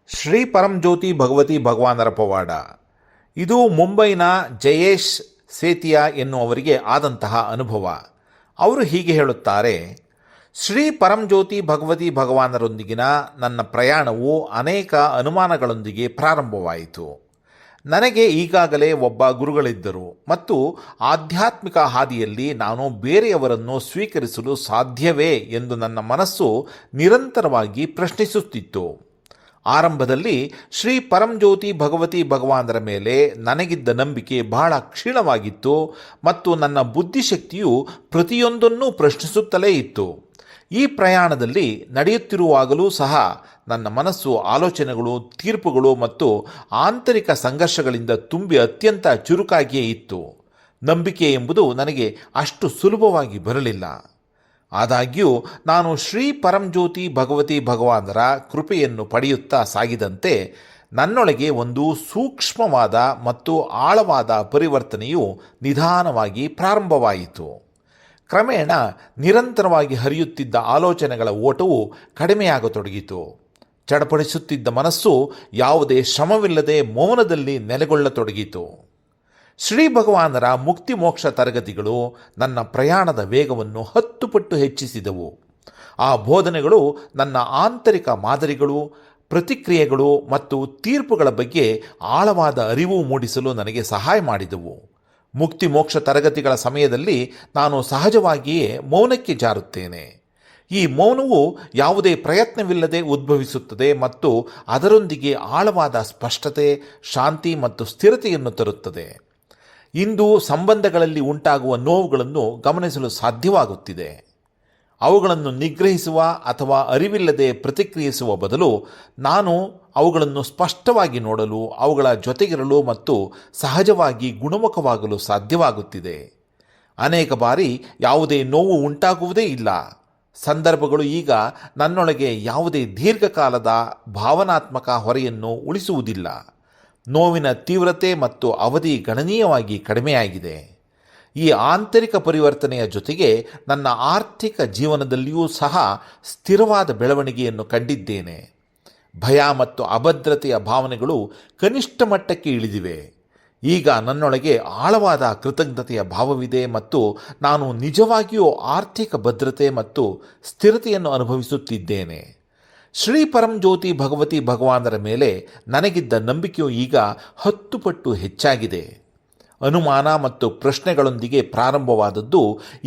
ಶ್ರೀ ಪರಂಜ್ಯೋತಿ ಭಗವತಿ ಭಗವಾನರ ಪವಾಡ. ಇದು ಮುಂಬೈನ ಜಯೇಶ್ ಸೇತಿಯಾ ಎನ್ನುವರಿಗೆ ಆದಂತಹ ಅನುಭವ. ಅವರು ಹೀಗೆ ಹೇಳುತ್ತಾರೆ: ಶ್ರೀ ಪರಂಜ್ಯೋತಿ ಭಗವತಿ ಭಗವಾನರೊಂದಿಗಿನ ನನ್ನ ಪ್ರಯಾಣವು ಅನೇಕ ಅನುಮಾನಗಳೊಂದಿಗೆ ಪ್ರಾರಂಭವಾಯಿತು. ನನಗೆ ಈಗಾಗಲೇ ಒಬ್ಬ ಗುರುಗಳಿದ್ದರು ಮತ್ತು ಆಧ್ಯಾತ್ಮಿಕ ಹಾದಿಯಲ್ಲಿ ನಾನು ಬೇರೆಯವರನ್ನು ಸ್ವೀಕರಿಸಲು ಸಾಧ್ಯವೇ ಎಂದು ನನ್ನ ಮನಸ್ಸು ನಿರಂತರವಾಗಿ ಪ್ರಶ್ನಿಸುತ್ತಿತ್ತು. ಆರಂಭದಲ್ಲಿ ಶ್ರೀ ಪರಂಜ್ಯೋತಿ ಭಗವತಿ ಭಗವಾನರ ಮೇಲೆ ನನಗಿದ್ದ ನಂಬಿಕೆ ಬಹಳ ಕ್ಷೀಣವಾಗಿತ್ತು ಮತ್ತು ನನ್ನ ಬುದ್ಧಿಶಕ್ತಿಯು ಪ್ರತಿಯೊಂದನ್ನೂ ಪ್ರಶ್ನಿಸುತ್ತಲೇ ಇತ್ತು. ಈ ಪ್ರಯಾಣದಲ್ಲಿ ನಡೆಯುತ್ತಿರುವಾಗಲೂ ಸಹ ನನ್ನ ಮನಸ್ಸು ಆಲೋಚನೆಗಳು, ತೀರ್ಪುಗಳು ಮತ್ತು ಆಂತರಿಕ ಸಂಘರ್ಷಗಳಿಂದ ತುಂಬಿ ಅತ್ಯಂತ ಚುರುಕಾಗಿಯೇ ಇತ್ತು. ನಂಬಿಕೆ ಎಂಬುದು ನನಗೆ ಅಷ್ಟು ಸುಲಭವಾಗಿ ಬರಲಿಲ್ಲ. ಆದಾಗ್ಯೂ ನಾನು ಶ್ರೀ ಪರಂಜ್ಯೋತಿ ಭಗವತಿ ಭಗವಾನರ ಕೃಪೆಯನ್ನು ಪಡೆಯುತ್ತಾ ಸಾಗಿದಂತೆ ನನ್ನೊಳಗೆ ಒಂದು ಸೂಕ್ಷ್ಮವಾದ ಮತ್ತು ಆಳವಾದ ಪರಿವರ್ತನೆಯು ನಿಧಾನವಾಗಿ ಪ್ರಾರಂಭವಾಯಿತು. ಕ್ರಮೇಣ ನಿರಂತರವಾಗಿ ಹರಿಯುತ್ತಿದ್ದ ಆಲೋಚನೆಗಳ ಓಟವು ಕಡಿಮೆಯಾಗತೊಡಗಿತು. ಚಡಪಡಿಸುತ್ತಿದ್ದ ಮನಸ್ಸು ಯಾವುದೇ ಶ್ರಮವಿಲ್ಲದೆ ಮೌನದಲ್ಲಿ ನೆಲೆಗೊಳ್ಳತೊಡಗಿತು. ಶ್ರೀ ಭಗವಾನರ ಮುಕ್ತಿ ಮೋಕ್ಷ ತರಗತಿಗಳು ನನ್ನ ಪ್ರಯಾಣದ ವೇಗವನ್ನು 10 ಪಟ್ಟು ಹೆಚ್ಚಿಸಿದವು. ಆ ಬೋಧನೆಗಳು ನನ್ನ ಆಂತರಿಕ ಮಾದರಿಗಳು, ಪ್ರತಿಕ್ರಿಯೆಗಳು ಮತ್ತು ತೀರ್ಪುಗಳ ಬಗ್ಗೆ ಆಳವಾದ ಅರಿವು ಮೂಡಿಸಲು ನನಗೆ ಸಹಾಯ ಮಾಡಿದವು. ಮುಕ್ತಿ ಮೋಕ್ಷ ತರಗತಿಗಳ ಸಮಯದಲ್ಲಿ ನಾನು ಸಹಜವಾಗಿಯೇ ಮೌನಕ್ಕೆ ಜಾರುತ್ತೇನೆ. ಈ ಮೌನವು ಯಾವುದೇ ಪ್ರಯತ್ನವಿಲ್ಲದೆ ಉದ್ಭವಿಸುತ್ತದೆ ಮತ್ತು ಅದರೊಂದಿಗೆ ಆಳವಾದ ಸ್ಪಷ್ಟತೆ, ಶಾಂತಿ ಮತ್ತು ಸ್ಥಿರತೆಯನ್ನು ತರುತ್ತದೆ. ಇಂದು ಸಂಬಂಧಗಳಲ್ಲಿ ಉಂಟಾಗುವ ನೋವುಗಳನ್ನು ಗಮನಿಸಲು ಸಾಧ್ಯವಾಗುತ್ತಿದೆ. ಅವುಗಳನ್ನು ನಿಗ್ರಹಿಸುವ ಅಥವಾ ಅರಿವಿಲ್ಲದೆ ಪ್ರತಿಕ್ರಿಯಿಸುವ ಬದಲು ನಾನು ಅವುಗಳನ್ನು ಸ್ಪಷ್ಟವಾಗಿ ನೋಡಲು, ಅವುಗಳ ಜೊತೆಗಿರಲು ಮತ್ತು ಸಹಜವಾಗಿ ಗುಣಮುಖವಾಗಲು ಸಾಧ್ಯವಾಗುತ್ತಿದೆ. ಅನೇಕ ಬಾರಿ ಯಾವುದೇ ನೋವು ಉಂಟಾಗುವುದೇ ಇಲ್ಲ. ಸಂದರ್ಭಗಳು ಈಗ ನನ್ನೊಳಗೆ ಯಾವುದೇ ದೀರ್ಘಕಾಲದ ಭಾವನಾತ್ಮಕ ಹೊರೆಯನ್ನು ಉಳಿಸುವುದಿಲ್ಲ. ನೋವಿನ ತೀವ್ರತೆ ಮತ್ತು ಅವಧಿ ಗಣನೀಯವಾಗಿ ಕಡಿಮೆಯಾಗಿದೆ. ಈ ಆಂತರಿಕ ಪರಿವರ್ತನೆಯ ಜೊತೆಗೆ ನನ್ನ ಆರ್ಥಿಕ ಜೀವನದಲ್ಲಿಯೂ ಸಹ ಸ್ಥಿರವಾದ ಬೆಳವಣಿಗೆಯನ್ನು ಕಂಡಿದ್ದೇನೆ. ಭಯ ಮತ್ತು ಅಭದ್ರತೆಯ ಭಾವನೆಗಳು ಕನಿಷ್ಠ ಮಟ್ಟಕ್ಕೆ ಇಳಿದಿವೆ. ಈಗ ನನ್ನೊಳಗೆ ಆಳವಾದ ಕೃತಜ್ಞತೆಯ ಭಾವವಿದೆ ಮತ್ತು ನಾನು ನಿಜವಾಗಿಯೂ ಆರ್ಥಿಕ ಭದ್ರತೆ ಮತ್ತು ಸ್ಥಿರತೆಯನ್ನು ಅನುಭವಿಸುತ್ತಿದ್ದೇನೆ. ಶ್ರೀ ಪರಂಜ್ಯೋತಿ ಭಗವತಿ ಭಗವಾನರ ಮೇಲೆ ನನಗಿದ್ದ ನಂಬಿಕೆಯು ಈಗ 10 ಪಟ್ಟು ಹೆಚ್ಚಾಗಿದೆ. ಅನುಮಾನ ಮತ್ತು ಪ್ರಶ್ನೆಗಳೊಂದಿಗೆ ಪ್ರಾರಂಭವಾದದ್ದು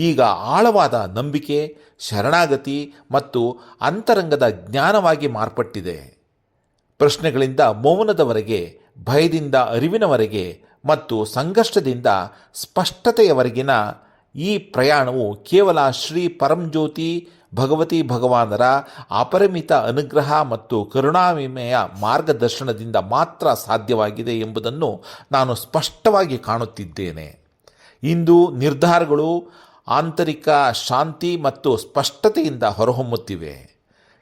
ಈಗ ಆಳವಾದ ನಂಬಿಕೆ, ಶರಣಾಗತಿ ಮತ್ತು ಅಂತರಂಗದ ಜ್ಞಾನವಾಗಿ ಮಾರ್ಪಟ್ಟಿದೆ. ಪ್ರಶ್ನೆಗಳಿಂದ ಮೌನದವರೆಗೆ, ಭಯದಿಂದ ಅರಿವಿನವರೆಗೆ ಮತ್ತು ಸಂಘರ್ಷದಿಂದ ಸ್ಪಷ್ಟತೆಯವರೆಗಿನ ಈ ಪ್ರಯಾಣವು ಕೇವಲ ಶ್ರೀ ಪರಂಜ್ಯೋತಿ ಭಗವತಿ ಭಗವಾನರ ಅಪರಿಮಿತ ಅನುಗ್ರಹ ಮತ್ತು ಕರುಣಾವಿಮೆಯ ಮಾರ್ಗದರ್ಶನದಿಂದ ಮಾತ್ರ ಸಾಧ್ಯವಾಗಿದೆ ಎಂಬುದನ್ನು ನಾನು ಸ್ಪಷ್ಟವಾಗಿ ಕಾಣುತ್ತಿದ್ದೇನೆ. ಇಂದು ನಿರ್ಧಾರಗಳು ಆಂತರಿಕ ಶಾಂತಿ ಮತ್ತು ಸ್ಪಷ್ಟತೆಯಿಂದ ಹೊರಹೊಮ್ಮುತ್ತಿವೆ.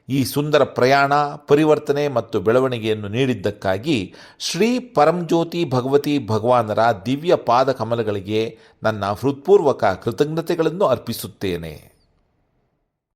ಈ ಸುಂದರ ಪ್ರಯಾಣ, ಪರಿವರ್ತನೆ ಮತ್ತು ಬೆಳವಣಿಗೆಯನ್ನು ನೀಡಿದ್ದಕ್ಕಾಗಿ ಶ್ರೀ ಪರಂಜ್ಯೋತಿ ಭಗವತಿ ಭಗವಾನರ ದಿವ್ಯ ಪಾದ ಕಮಲಗಳಿಗೆ ನನ್ನ ಹೃತ್ಪೂರ್ವಕ ಕೃತಜ್ಞತೆಗಳನ್ನು ಅರ್ಪಿಸುತ್ತೇನೆ.